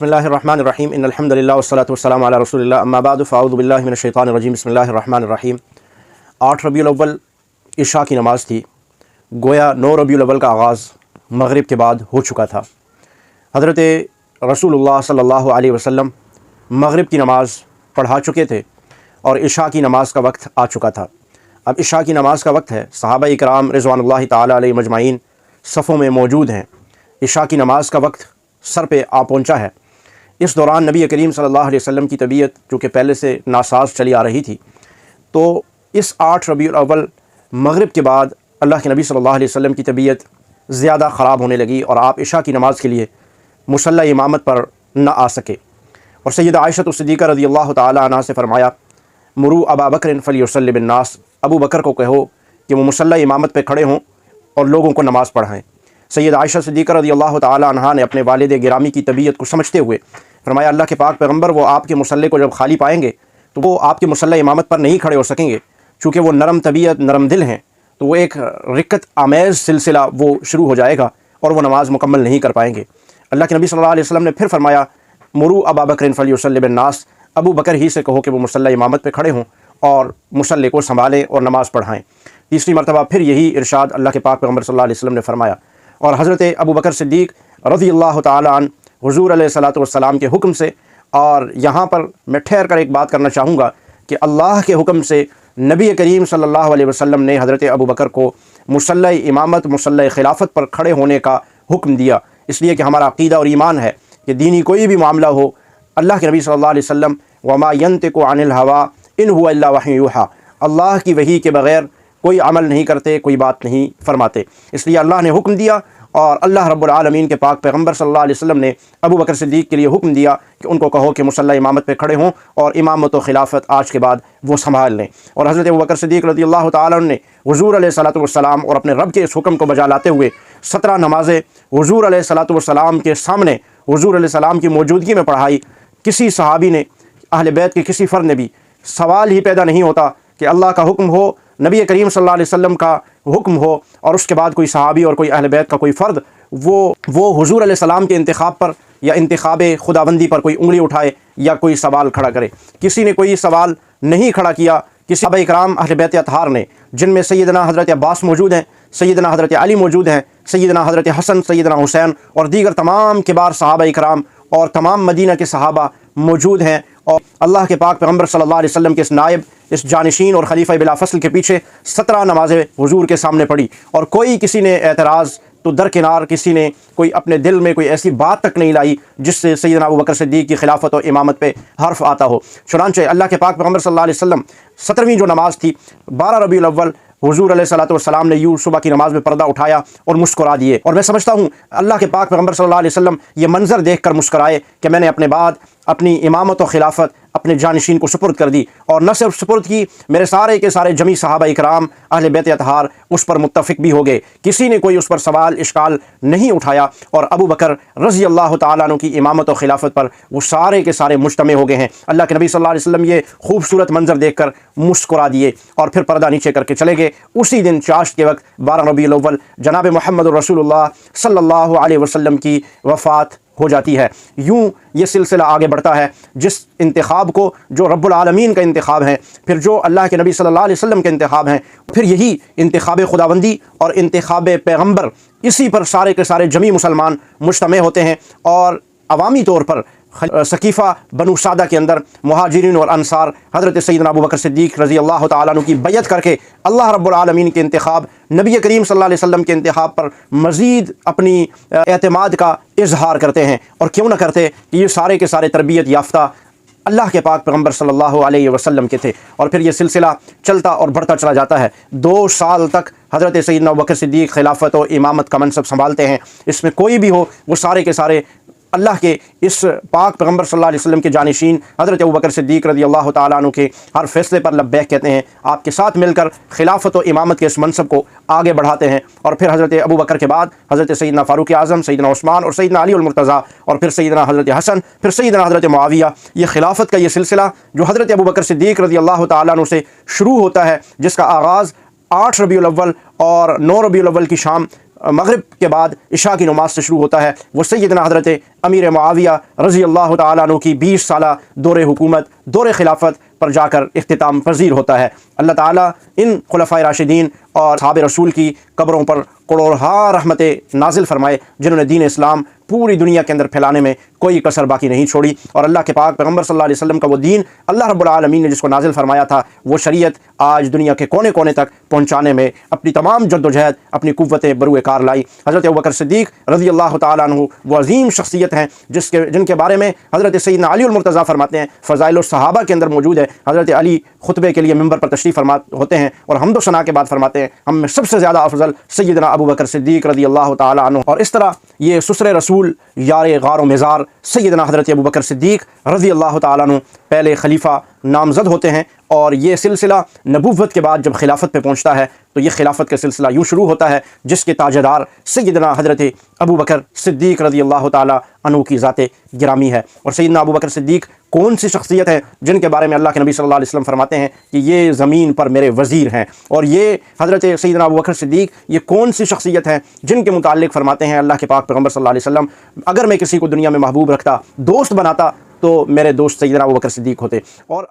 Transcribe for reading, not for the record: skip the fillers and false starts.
बिस्मिल्लाहिर्रहमानिर्रहीम इन्नल्हम्दुलिल्लाह वस्सलातु वस्सलामु अला रसूलिल्लाह अम्मा बाद फ़अऊज़ु बिल्लाहि मिनश्शैतानिर्रजीम बिस्मिल्लाहिर्रहमानिर्रहीम। 8 रबीउल अव्वल इशा की नमाज़ थी। गोया 9 रबीउल अव्वल का आगाज़ मगरिब के बाद हो चुका था। हज़रत रसूलुल्लाह सल्लल्लाहु अलैहि वसल्लम मगरिब की नमाज़ पढ़ा चुके थे और इशा की नमाज़ का वक्त आ चुका था। अब इशा की नमाज़ का वक्त है। सहाबा इकराम रिज़वानुल्लाहि ताला अलैहिम अजमाइन सफ़ों में मौजूद हैं। इशा की नमाज़ का वक्त सर पे आ पहुँचा है। इस दौरान नबी करीम सल्लल्लाहु अलैहि वसल्लम की तबीयत जो कि पहले से नासाज चली आ रही थी, तो इस 8 रबीउल अव्वल मगरिब के बाद अल्लाह के नबी सल्लल्लाहु अलैहि वसल्लम की तबीयत ज़्यादा ख़राब होने लगी और आप इशा की नमाज़ के लिए मुसल्ला इमामत पर न आ सके। और सैयदा आयशा सिद्दीक़ा रज़ियल्लाहु ताला अन्हा से फ़रमाया, मुरू अबा बकर फ़लयुसल्लि बिन्नास, अबू बकर को कहो कि वो मुसल्ला इमामत पर खड़े हों और लोगों को नमाज़ पढ़ाएँ। सैयदा आयशा सिद्दीक़ा रज़ियल्लाहु ताला अन्हा ने अपने वालिद गिरामी की तबीयत को समझते हुए फरमाया, अल्लाह के पाक पैगम्बर वो आपके मुसल्ले को जब खाली पाएंगे तो वो आपके मुसल्ला इमामत पर नहीं खड़े हो सकेंगे, चूँकि वो नरम तबीयत नरम दिल हैं, तो वो एक रिक्कत आमेज़ सिलसिला वो शुरू हो जाएगा और वो नमाज़ मुकम्मल नहीं कर पाएंगे। अल्लाह के नबी सल्लल्लाहु अलैहि वसल्लम ने फिर फरमाया, मुरू अबा बकर फ़लयुसल्लि बिन्नास, अबू बकर ही से कहो कि वो मुसल्ला इमामत पर खड़े हों और मुसल्ले को संभालें और नमाज़ पढ़ाएँ। तीसरी मरतबा फिर यही इरशाद अल्लाह के पाक पैगम्बर सल्लल्लाहु अलैहि वसल्लम ने फरमाया और हज़रत अबू बकर सिद्दीक़ रज़ियल्लाहु ताला अन्हु हुज़ूर अलैहिस्सलातु वस्सलाम के हुक्म से, और यहाँ पर मैं ठहर कर एक बात करना चाहूँगा कि अल्लाह के हुक्म से नबी करीम सल्लल्लाहु अलैहि वसल्लम ने हज़रत अबू बकर को मुसल्ला इमामत मुसल्ला खिलाफत पर खड़े होने का हुक्म दिया, इसलिए कि हमारा अक़ीदा और ईमान है कि दीनी कोई भी मामला हो, अल्लाह के नबी सल्लल्लाहु अलैहि वसल्लम वमा यंतिकु अनिल हवा इन हुवा इल्ला वही यूहा, अल्लाह की वही के बग़ैर कोई अमल नहीं करते, कोई बात नहीं फरमाते। इसलिए अल्लाह ने हुक्म दिया और अल्लाह रब्बुल आलमीन के पाक पैगम्बर सल्लल्लाहु अलैहि वसल्लम ने अबू बकर सिद्दीक़ के लिए हुक्म दिया कि उनको कहो कि मुसल्ला इमामत पे खड़े हों और इमामत व खिलाफत आज के बाद वो संभाल लें। और हज़रत अबू बकर सिद्दीक़ रज़ियल्लाहु ताला अन्हु ने हुज़ूर अलैहिस्सलातु वस्सलाम और अपने रब के इस हुक्म को बजा लाते हुए 17 नमाज़ें हुज़ूर अलैहिस्सलातु वस्सलाम के सामने हुज़ूर अलैहिस्सलाम की मौजूदगी में पढ़ाई। किसी सहाबी ने, अहले बैत के किसी फ़र्द ने भी, सवाल ही पैदा नहीं होता कि अल्लाह का हुक्म हो, नबी करीम सल्लल्लाहु अलैहि वसल्लम का हुक्म हो और उसके बाद कोई सहाबी और कोई अहले बैत का कोई फ़र्द वो हुज़ूर अलैहिस्सलाम के इंतखाब पर या इंतखाब खुदाबंदी पर कोई उंगली उठाए या कोई सवाल खड़ा करे। किसी ने कोई सवाल नहीं खड़ा किया। किसी सहाबा इकराम अहले बैत अतहार ने, जिनमें सैयदना हज़रत अब्बास मौजूद हैं, सैयदना हज़रत अली मौजूद हैं, सैयदना हज़रत हसन, सैयदना हुसैन और दीगर तमाम किबार सहाबा इकराम और तमाम मदीना के सहाबा मौजूद हैं। और अल्लाह के पाक पैगम्बर सल्लल्लाहु अलैहि वसल्लम के इस नायब, इस जानिशीन और खलीफा बिला फ़स्ल के पीछे 17 नमाज़ें हुज़ूर के सामने पढ़ी और कोई किसी ने एतराज़ तो दरकिनार, किसी ने कोई अपने दिल में कोई ऐसी बात तक नहीं लाई जिससे सैयदना अबू बकर सिद्दीक़ की खिलाफत और इमामत पे हर्फ आता हो। चुनांचे अल्लाह के पाक पैगम्बर सल्लल्लाहु अलैहि वसल्लम 17वीं जो नमाज़ थी 12 रबीउल अव्वल, हुज़ूर अलैहिस्सलातु वस्सलाम ने यूँ सुबह की नमाज़ में पर्दा उठाया और मुस्कुरा दिए। और मैं समझता हूँ अल्लाह के पाक पैगम्बर सल्लल्लाहु अलैहि वसल्लम ये मंज़र देख कर मुस्कुराए कि मैंने अपने बाद अपनी इमामत और खिलाफत अपने जानिशीन को सुपुर्द कर दी। और न सिर्फ सुपुर्द की, मेरे सारे के सारे जमी सहाबा इकराम अहले बैत अतहार उस पर मुत्तफ़िक भी हो गए। किसी ने कोई उस पर सवाल इश्काल नहीं उठाया और अबू बकर रज़ियल्लाहु ताला अन्हु की इमामत और खिलाफत पर वो सारे के सारे मुज्तमे हो गए हैं। अल्लाह के नबी सल्लल्लाहु अलैहि वसल्लम ये खूबसूरत मंज़र देख कर मुस्कुरा दिए और फिर पर्दा नीचे करके चले गए। उसी दिन चाश्त के वक्त 12 रबीउल अव्वल जनाब मुहम्मद रसूलुल्लाह सल्लल्लाहु अलैहि वसल्लम की वफ़ात हो जाती है। यूँ ये सिलसिला आगे बढ़ता है, जिस इंतखाब को जो रब्बुल आलमीन का इंतखाब है, फिर जो अल्लाह के नबी सल्लल्लाहु अलैहि वसल्लम के इंतखाब हैं, फिर यही इंतखाब खुदाबंदी और इंतखाब पैगम्बर, इसी पर सारे के सारे जमी मुसलमान मुज्तमे होते हैं। और अवामी तौर पर सकीफ़ा बनु सादा के अंदर मुहाजिरीन और अंसार हज़रत सैयदना अबू बकर सिद्दीक़ रज़ियल्लाहु ताला अन्हु की बैयत करके अल्लाह रब्बुल आलमीन के इंतखाब, नबी करीम सल्लल्लाहु अलैहि वसल्लम के इंतखाब पर मज़ीद अपनी एतमाद का इजहार करते हैं। और क्यों न करते कि ये सारे के सारे तरबियत याफ्ता अल्लाह के पाक पैगम्बर सल्लल्लाहु अलैहि वसल्लम के थे। और फिर ये सिलसिला चलता और बढ़ता चला जाता है। 2 साल तक हज़रत सैयदना अबू बकर सिद्दीक़ खिलाफत और इमामत का मनसब संभालते हैं। इसमें कोई भी हो, वो सारे के सारे अल्लाह के इस पाक पैगम्बर सल्लल्लाहु अलैहि वसल्लम के जानिशीन हज़रत अबू बकर सिद्दीक़ रज़ियल्लाहु ताला अन्हु के हर फैसले पर लब्बैक कहते हैं, आपके साथ मिलकर खिलाफत और इमामत के इस मनसब को आगे बढ़ाते हैं। और फिर हज़रत अबू बकर के बाद हज़रत सैयदना फ़ारूक़ आज़म, सैयदना उस्मान और सैयदना अली मुर्तज़ा और फिर सैयदना हज़रत हसन, फिर सैयदना हज़रत मुआविया, ये खिलाफत का ये सिलसिला जो हज़रत अबू बकर सिद्दीक़ रज़ियल्लाहु ताला अन्हु से शुरू होता है, जिसका आगाज़ 8 रबीउल अव्वल और 9 रबीउल अव्वल की शाम मगरिब के बाद इशा की नमाज से शुरू होता है। वो सैयदना हज़रत امیر معاویہ رضی اللہ تعالیٰ عنہ کی 20 سالہ دور حکومت، دور خلافت پر جا کر اختتام پذیر ہوتا ہے۔ اللہ تعالیٰ ان خلفائے راشدین اور صحاب رسول کی قبروں پر کروڑہا رحمتیں نازل فرمائے، جنہوں نے دین اسلام پوری دنیا کے اندر پھیلانے میں کوئی کسر باقی نہیں چھوڑی، اور اللہ کے پاک پیغمبر صلی اللہ علیہ وسلم کا وہ دین اللہ رب العالمین نے جس کو نازل فرمایا تھا، وہ شریعت آج دنیا کے کونے کونے تک پہنچانے میں اپنی تمام جد و جہد، اپنی قوت بروئے کار لائی۔ حضرت ابوبکر صدیق رضی اللہ تعالیٰ عنہ وہ عظیم شخصیت ہیں جن کے بارے میں حضرت سیدنا علی المرتضیٰ فرماتے ہیں، فضائل الصحابہ کے اندر موجود ہے۔ حضرت علی خطبے کے لیے ممبر پر تشریف فرما ہوتے ہیں اور حمد و ثنا کے بعد فرماتے ہیں، ہم میں سب سے زیادہ افضل سیدنا ابوبکر صدیق رضی اللہ تعالیٰ عنہ۔ اور اس طرح یہ سسر رسول، یار غار و مزار سیدنا حضرت ابوبکر صدیق رضی اللہ تعالیٰ عنہ پہلے خلیفہ نامزد ہوتے ہیں، اور یہ سلسلہ نبوت کے بعد جب خلافت پہ پہنچتا ہے تو یہ خلافت کا سلسلہ یوں شروع ہوتا ہے جس کے تاجدار سیدنا حضرت ابوبکر صدیق رضی اللہ تعالیٰ عنہ کی ذات گرامی ہے۔ اور سیدنا ابوبکر صدیق کون سی شخصیت ہے جن کے بارے میں اللہ کے نبی صلی اللہ علیہ وسلم فرماتے ہیں کہ یہ زمین پر میرے وزیر ہیں، اور یہ حضرت سیدنا ابوبکر صدیق یہ کون سی شخصیت ہیں جن کے متعلق فرماتے ہیں اللہ کے پاک پیغمبر صلی اللہ علیہ وسلم، اگر میں کسی کو دنیا میں محبوب رکھتا، دوست بناتا، تو میرے دوست سیدنا ابوبکر صدیق ہوتے۔ اور